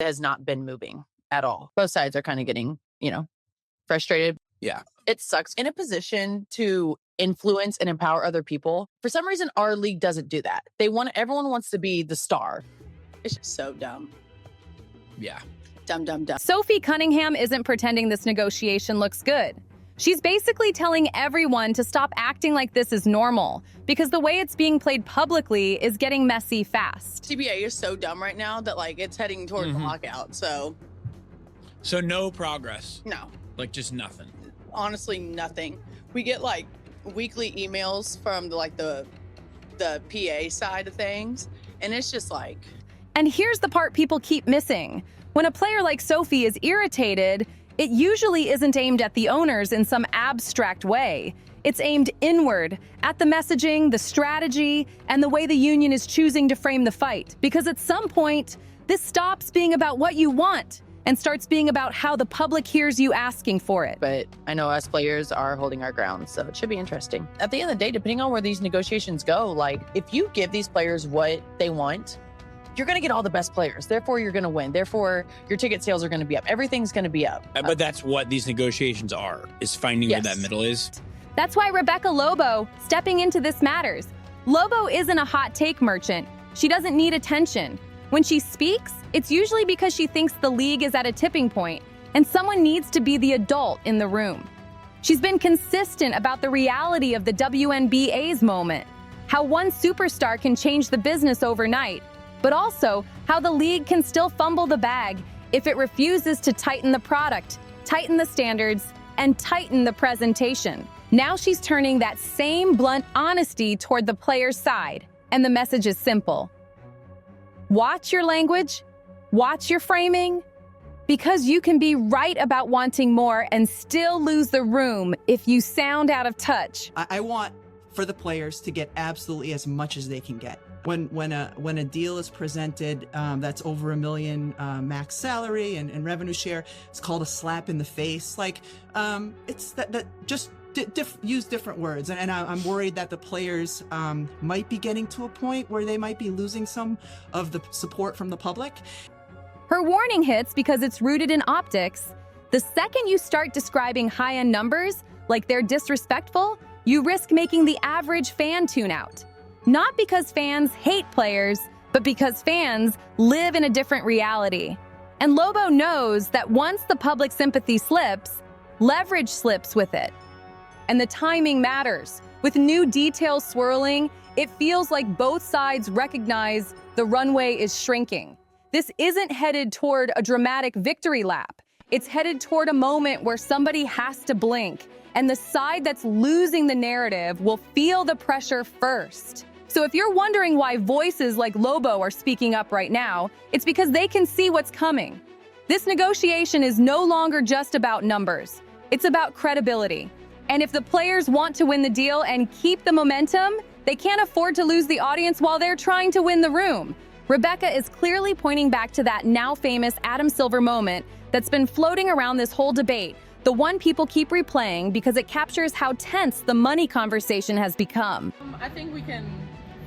has not been moving at all. Both sides are kind of getting, frustrated. Yeah. It sucks. In a position to influence and empower other people, for some reason, our league doesn't do that. Everyone wants to be the star. It's just so dumb. Yeah. Dumb. Sophie Cunningham isn't pretending this negotiation looks good. She's basically telling everyone to stop acting like this is normal, because the way it's being played publicly is getting messy fast. CBA is so dumb right now that it's heading towards the lockout. So no progress. No. Just nothing. Honestly, nothing. We get weekly emails from the PA side of things, and it's just And here's the part people keep missing. When a player like Sophie is irritated, it usually isn't aimed at the owners in some abstract way. It's aimed inward, at the messaging, the strategy, and the way the union is choosing to frame the fight. Because at some point, this stops being about what you want and starts being about how the public hears you asking for it. But I know us players are holding our ground, so it should be interesting. At the end of the day, depending on where these negotiations go, if you give these players what they want, you're going to get all the best players. Therefore, you're going to win. Therefore, your ticket sales are going to be up. Everything's going to be up. But that's what these negotiations are, is finding where that middle is. That's why Rebecca Lobo stepping into this matters. Lobo isn't a hot take merchant. She doesn't need attention. When she speaks, it's usually because she thinks the league is at a tipping point and someone needs to be the adult in the room. She's been consistent about the reality of the WNBA's moment, how one superstar can change the business overnight, but also how the league can still fumble the bag if it refuses to tighten the product, tighten the standards, and tighten the presentation. Now she's turning that same blunt honesty toward the player's side, and the message is simple. Watch your language, watch your framing, because you can be right about wanting more and still lose the room if you sound out of touch. I want for the players to get absolutely as much as they can get. When a deal is presented that's over $1 million max salary and revenue share, it's called a slap in the face. It's that just use different words. And I'm worried that the players might be getting to a point where they might be losing some of the support from the public. Her warning hits because it's rooted in optics. The second you start describing high-end numbers like they're disrespectful, you risk making the average fan tune out. Not because fans hate players, but because fans live in a different reality. And Lobo knows that once the public sympathy slips, leverage slips with it. And the timing matters. With new details swirling, it feels like both sides recognize the runway is shrinking. This isn't headed toward a dramatic victory lap. It's headed toward a moment where somebody has to blink, and the side that's losing the narrative will feel the pressure first. So if you're wondering why voices like Lobo are speaking up right now, it's because they can see what's coming. This negotiation is no longer just about numbers. It's about credibility. And if the players want to win the deal and keep the momentum, they can't afford to lose the audience while they're trying to win the room. Rebecca is clearly pointing back to that now famous Adam Silver moment that's been floating around this whole debate, the one people keep replaying because it captures how tense the money conversation has become. I think we can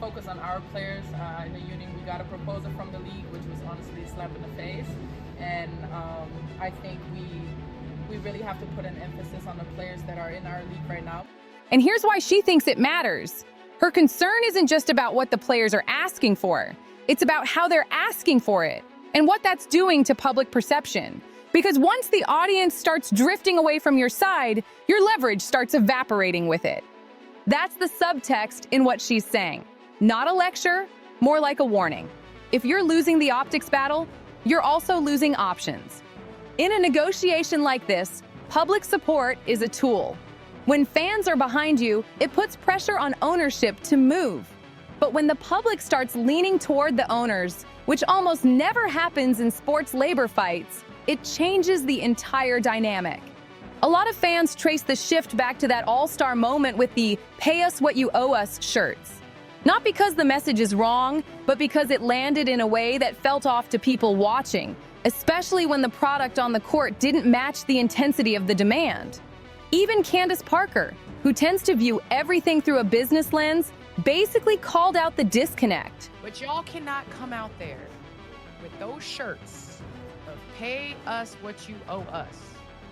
focus on our players. In the union, we got a proposal from the league, which was honestly a slap in the face. And I think we really have to put an emphasis on the players that are in our league right now. And here's why she thinks it matters. Her concern isn't just about what the players are asking for. It's about how they're asking for it and what that's doing to public perception. Because once the audience starts drifting away from your side, your leverage starts evaporating with it. That's the subtext in what she's saying. Not a lecture, more like a warning. If you're losing the optics battle, you're also losing options. In a negotiation like this, public support is a tool. When fans are behind you, it puts pressure on ownership to move. But when the public starts leaning toward the owners, which almost never happens in sports labor fights, it changes the entire dynamic. A lot of fans trace the shift back to that all-star moment with the "pay us what you owe us" shirts. Not because the message is wrong, but because it landed in a way that felt off to people watching, especially when the product on the court didn't match the intensity of the demand. Even Candace Parker, who tends to view everything through a business lens, basically called out the disconnect. But y'all cannot come out there with those shirts pay us what you owe us.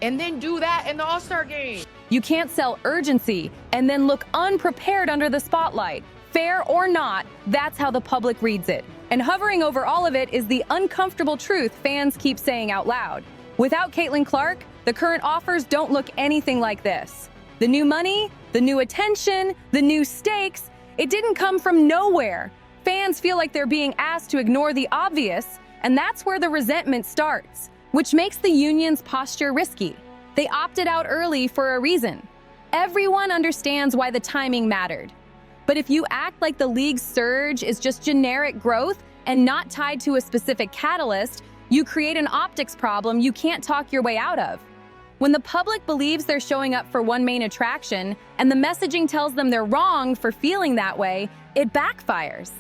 And then do that in the All-Star game. You can't sell urgency and then look unprepared under the spotlight. Fair or not, that's how the public reads it. And hovering over all of it is the uncomfortable truth fans keep saying out loud. Without Caitlin Clark, the current offers don't look anything like this. The new money, the new attention, the new stakes, it didn't come from nowhere. Fans feel like they're being asked to ignore the obvious, and that's where the resentment starts, which makes the union's posture risky. They opted out early for a reason. Everyone understands why the timing mattered. But if you act like the league's surge is just generic growth and not tied to a specific catalyst, you create an optics problem you can't talk your way out of. When the public believes they're showing up for one main attraction and the messaging tells them they're wrong for feeling that way, it backfires.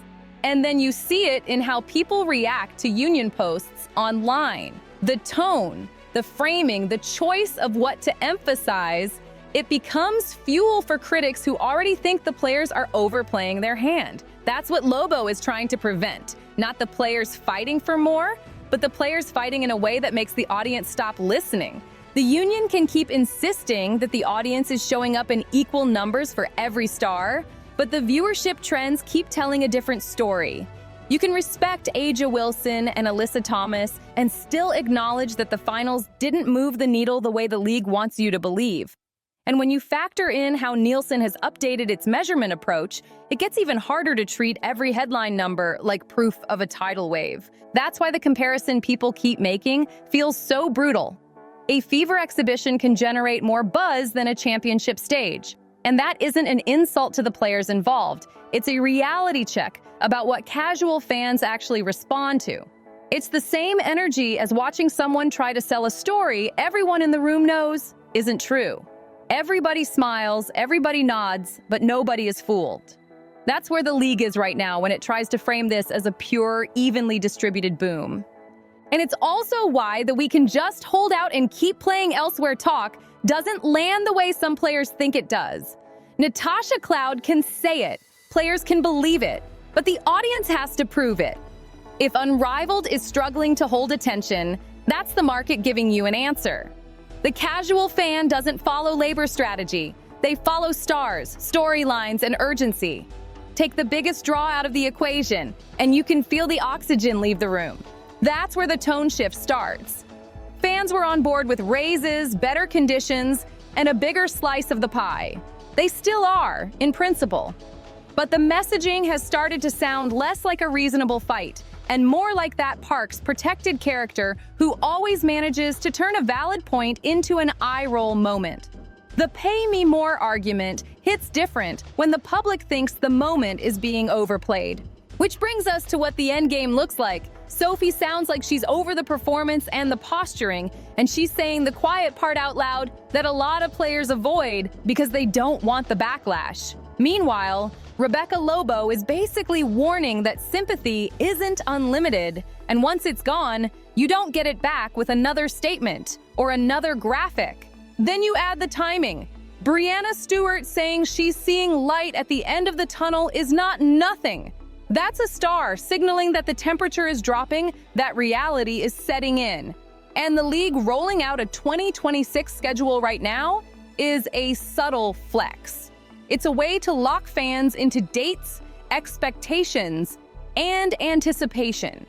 And then you see it in how people react to union posts online. The tone, the framing, the choice of what to emphasize, it becomes fuel for critics who already think the players are overplaying their hand. That's what Lobo is trying to prevent. Not the players fighting for more, but the players fighting in a way that makes the audience stop listening. The union can keep insisting that the audience is showing up in equal numbers for every star, but the viewership trends keep telling a different story. You can respect A'ja Wilson and Alyssa Thomas and still acknowledge that the finals didn't move the needle the way the league wants you to believe. And when you factor in how Nielsen has updated its measurement approach, it gets even harder to treat every headline number like proof of a tidal wave. That's why the comparison people keep making feels so brutal. A fever exhibition can generate more buzz than a championship stage. And that isn't an insult to the players involved. It's a reality check about what casual fans actually respond to. It's the same energy as watching someone try to sell a story everyone in the room knows isn't true. Everybody smiles, everybody nods, but nobody is fooled. That's where the league is right now when it tries to frame this as a pure, evenly distributed boom. And it's also why the "we can just hold out and keep playing elsewhere" talk doesn't land the way some players think it does. Natasha Cloud can say it, players can believe it, but the audience has to prove it. If Unrivaled is struggling to hold attention, that's the market giving you an answer. The casual fan doesn't follow labor strategy. They follow stars, storylines, and urgency. Take the biggest draw out of the equation, and you can feel the oxygen leave the room. That's where the tone shift starts. Fans were on board with raises, better conditions, and a bigger slice of the pie. They still are, in principle. But the messaging has started to sound less like a reasonable fight and more like that Parks protected character who always manages to turn a valid point into an eye-roll moment. The pay me more argument hits different when the public thinks the moment is being overplayed. Which brings us to what the endgame looks like. Sophie sounds like she's over the performance and the posturing, and she's saying the quiet part out loud that a lot of players avoid because they don't want the backlash. Meanwhile, Rebecca Lobo is basically warning that sympathy isn't unlimited, and once it's gone, you don't get it back with another statement or another graphic. Then you add the timing. Brianna Stewart saying she's seeing light at the end of the tunnel is not nothing. That's a star signaling that the temperature is dropping, that reality is setting in. And the league rolling out a 2026 schedule right now is a subtle flex. It's a way to lock fans into dates, expectations, and anticipation.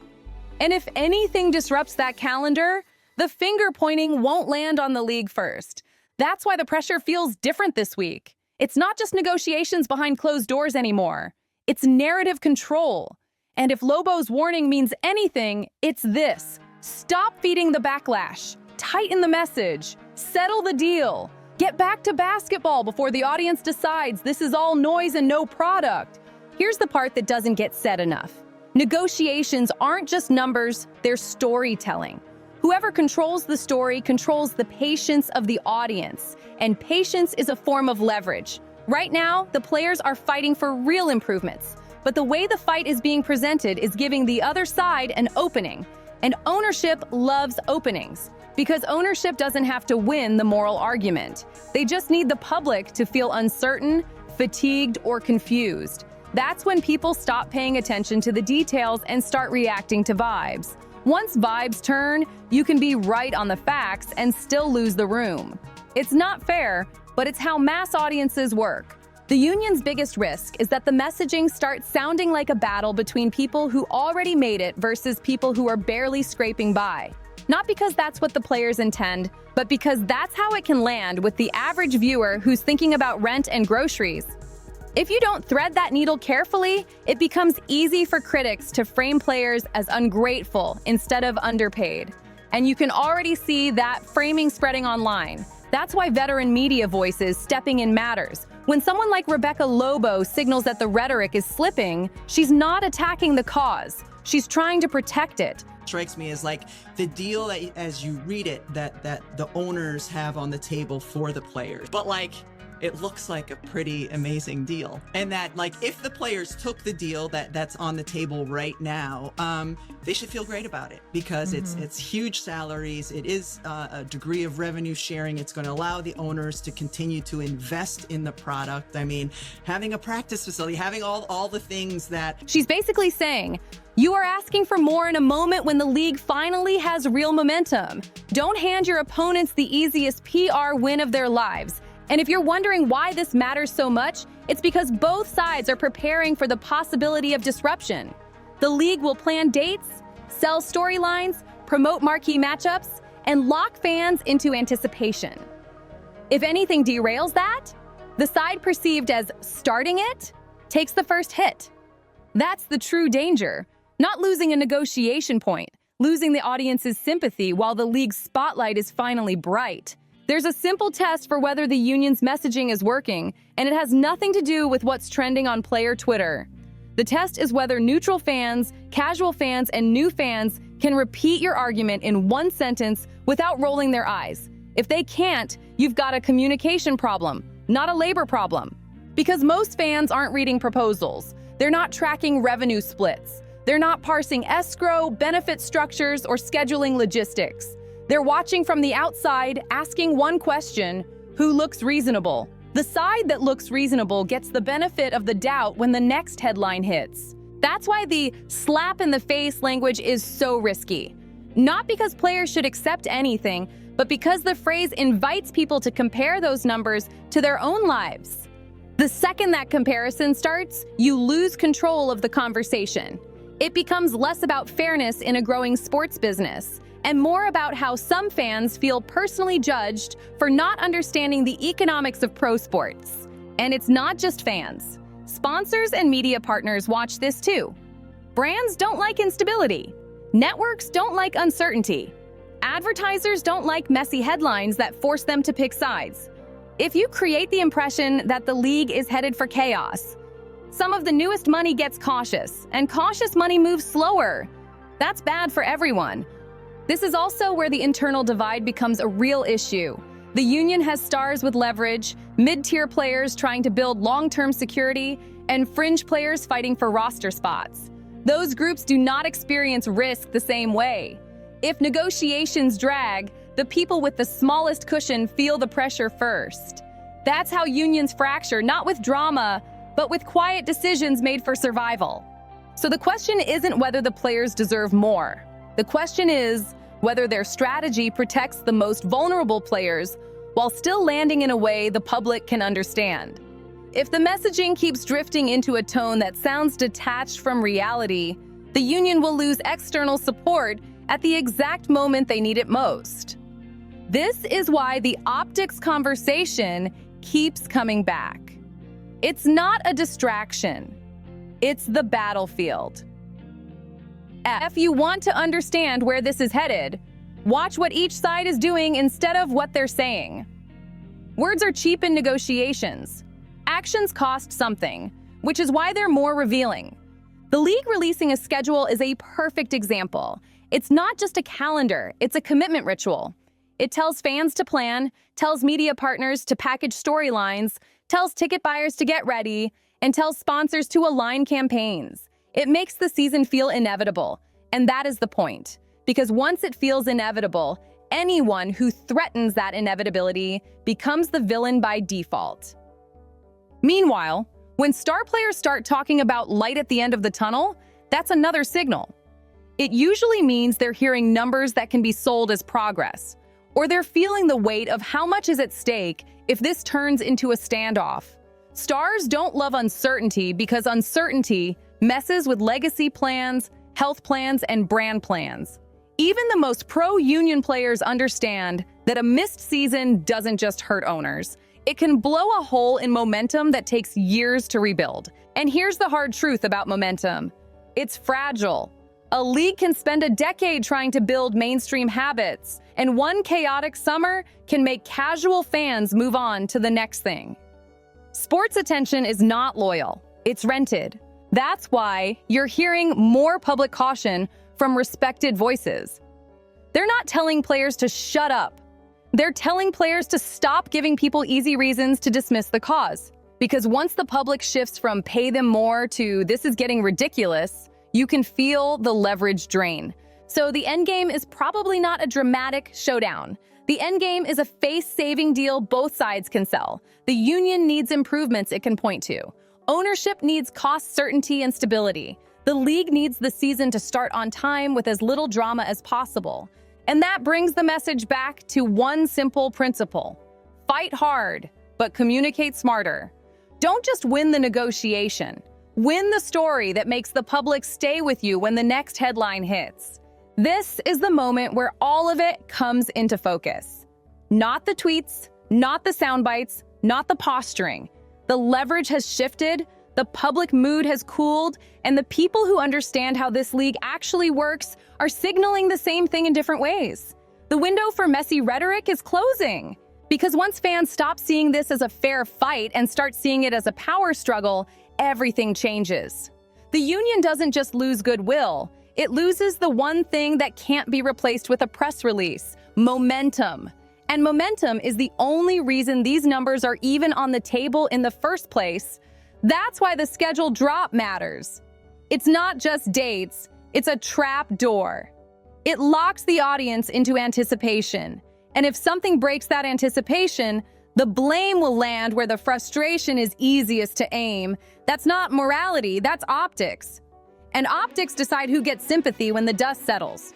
And if anything disrupts that calendar, the finger pointing won't land on the league first. That's why the pressure feels different this week. It's not just negotiations behind closed doors anymore. It's narrative control. And if Lobo's warning means anything, it's this. Stop feeding the backlash. Tighten the message. Settle the deal. Get back to basketball before the audience decides this is all noise and no product. Here's the part that doesn't get said enough. Negotiations aren't just numbers, they're storytelling. Whoever controls the story controls the patience of the audience, and patience is a form of leverage. Right now, the players are fighting for real improvements, but the way the fight is being presented is giving the other side an opening. And ownership loves openings, because ownership doesn't have to win the moral argument. They just need the public to feel uncertain, fatigued, or confused. That's when people stop paying attention to the details and start reacting to vibes. Once vibes turn, you can be right on the facts and still lose the room. It's not fair, but it's how mass audiences work. The union's biggest risk is that the messaging starts sounding like a battle between people who already made it versus people who are barely scraping by. Not because that's what the players intend, but because that's how it can land with the average viewer who's thinking about rent and groceries. If you don't thread that needle carefully, it becomes easy for critics to frame players as ungrateful instead of underpaid. And you can already see that framing spreading online. That's why veteran media voices stepping in matters. When someone like Lobo signals that the rhetoric is slipping, she's not attacking the cause. She's trying to protect it. Strikes me as like the deal that, as you read it, that the owners have on the table for the players. But like, it looks like a pretty amazing deal. And that like, if the players took the deal that's on the table right now, they should feel great about it because it's huge salaries. It is a degree of revenue sharing. It's going to allow the owners to continue to invest in the product. I mean, having a practice facility, having all the things that... She's basically saying, you are asking for more in a moment when the league finally has real momentum. Don't hand your opponents the easiest PR win of their lives. And if you're wondering why this matters so much, it's because both sides are preparing for the possibility of disruption. The league will plan dates, sell storylines, promote marquee matchups, and lock fans into anticipation. If anything derails that, the side perceived as starting it takes the first hit. That's the true danger. Not losing a negotiation point, losing the audience's sympathy while the league's spotlight is finally bright. There's a simple test for whether the union's messaging is working, and it has nothing to do with what's trending on player Twitter. The test is whether neutral fans, casual fans, and new fans can repeat your argument in one sentence without rolling their eyes. If they can't, you've got a communication problem, not a labor problem. Because most fans aren't reading proposals. They're not tracking revenue splits. They're not parsing escrow, benefit structures, or scheduling logistics. They're watching from the outside, asking one question: who looks reasonable? The side that looks reasonable gets the benefit of the doubt when the next headline hits. That's why the slap-in-the-face language is so risky. Not because players should accept anything, but because the phrase invites people to compare those numbers to their own lives. The second that comparison starts, you lose control of the conversation. It becomes less about fairness in a growing sports business, and more about how some fans feel personally judged for not understanding the economics of pro sports. And it's not just fans. Sponsors and media partners watch this too. Brands don't like instability. Networks don't like uncertainty. Advertisers don't like messy headlines that force them to pick sides. If you create the impression that the league is headed for chaos, some of the newest money gets cautious, and cautious money moves slower. That's bad for everyone. This is also where the internal divide becomes a real issue. The union has stars with leverage, mid-tier players trying to build long-term security, and fringe players fighting for roster spots. Those groups do not experience risk the same way. If negotiations drag, the people with the smallest cushion feel the pressure first. That's how unions fracture, not with drama, but with quiet decisions made for survival. So the question isn't whether the players deserve more. The question is whether their strategy protects the most vulnerable players while still landing in a way the public can understand. If the messaging keeps drifting into a tone that sounds detached from reality, the union will lose external support at the exact moment they need it most. This is why the optics conversation keeps coming back. It's not a distraction. It's the battlefield. If you want to understand where this is headed, watch what each side is doing instead of what they're saying. Words are cheap in negotiations. Actions cost something, which is why they're more revealing. The league releasing a schedule is a perfect example. It's not just a calendar, it's a commitment ritual. It tells fans to plan, tells media partners to package storylines, tells ticket buyers to get ready, and tells sponsors to align campaigns. It makes the season feel inevitable, and that is the point. Because once it feels inevitable, anyone who threatens that inevitability becomes the villain by default. Meanwhile, when star players start talking about light at the end of the tunnel, that's another signal. it usually means they're hearing numbers that can be sold as progress, or they're feeling the weight of how much is at stake if this turns into a standoff. Stars don't love uncertainty because uncertainty messes with legacy plans, health plans, and brand plans. Even the most pro-union players understand that a missed season doesn't just hurt owners. It can blow a hole in momentum that takes years to rebuild. And here's the hard truth about momentum. It's fragile. A league can spend a decade trying to build mainstream habits, and one chaotic summer can make casual fans move on to the next thing. Sports attention is not loyal. It's rented. That's why you're hearing more public caution from respected voices. They're not telling players to shut up. They're telling players to stop giving people easy reasons to dismiss the cause. Because once the public shifts from pay them more to this is getting ridiculous, you can feel the leverage drain. So the endgame is probably not a dramatic showdown. The endgame is a face-saving deal both sides can sell. The union needs improvements it can point to. Ownership needs cost certainty and stability. The league needs the season to start on time with as little drama as possible. And that brings the message back to one simple principle. Fight hard, but communicate smarter. Don't just win the negotiation. Win the story that makes the public stay with you when the next headline hits. This is the moment where all of it comes into focus. Not the tweets, not the sound bites, not the posturing. The leverage has shifted, the public mood has cooled, and the people who understand how this league actually works are signaling the same thing in different ways. The window for messy rhetoric is closing. Because once fans stop seeing this as a fair fight and start seeing it as a power struggle, everything changes. The union doesn't just lose goodwill, it loses the one thing that can't be replaced with a press release: momentum. And momentum is the only reason these numbers are even on the table in the first place. That's why the schedule drop matters. It's not just dates, it's a trap door. It locks the audience into anticipation. And if something breaks that anticipation, the blame will land where the frustration is easiest to aim. That's not morality, that's optics. And optics decide who gets sympathy when the dust settles.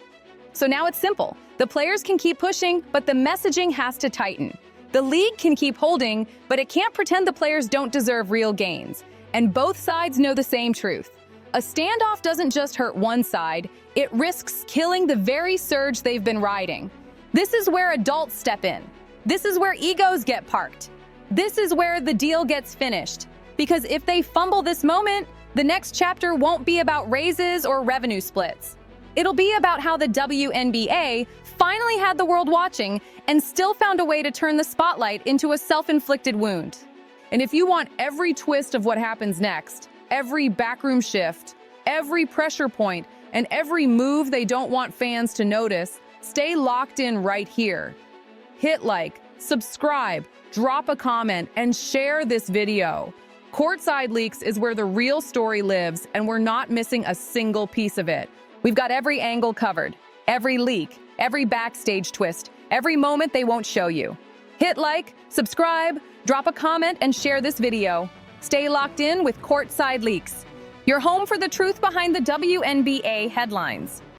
So now it's simple. The players can keep pushing, but the messaging has to tighten. The league can keep holding, but it can't pretend the players don't deserve real gains. And both sides know the same truth. A standoff doesn't just hurt one side, it risks killing the very surge they've been riding. This is where adults step in. This is where egos get parked. This is where the deal gets finished. Because if they fumble this moment, the next chapter won't be about raises or revenue splits. It'll be about how the WNBA finally had the world watching and still found a way to turn the spotlight into a self-inflicted wound. And if you want every twist of what happens next, every backroom shift, every pressure point, and every move they don't want fans to notice, stay locked in right here. Hit like, subscribe, drop a comment, and share this video. Courtside Leaks is where the real story lives, and we're not missing a single piece of it. We've got every angle covered, every leak, every backstage twist, every moment they won't show you. Hit like, subscribe, drop a comment, and share this video. Stay locked in with Courtside Leaks, your home for the truth behind the WNBA headlines.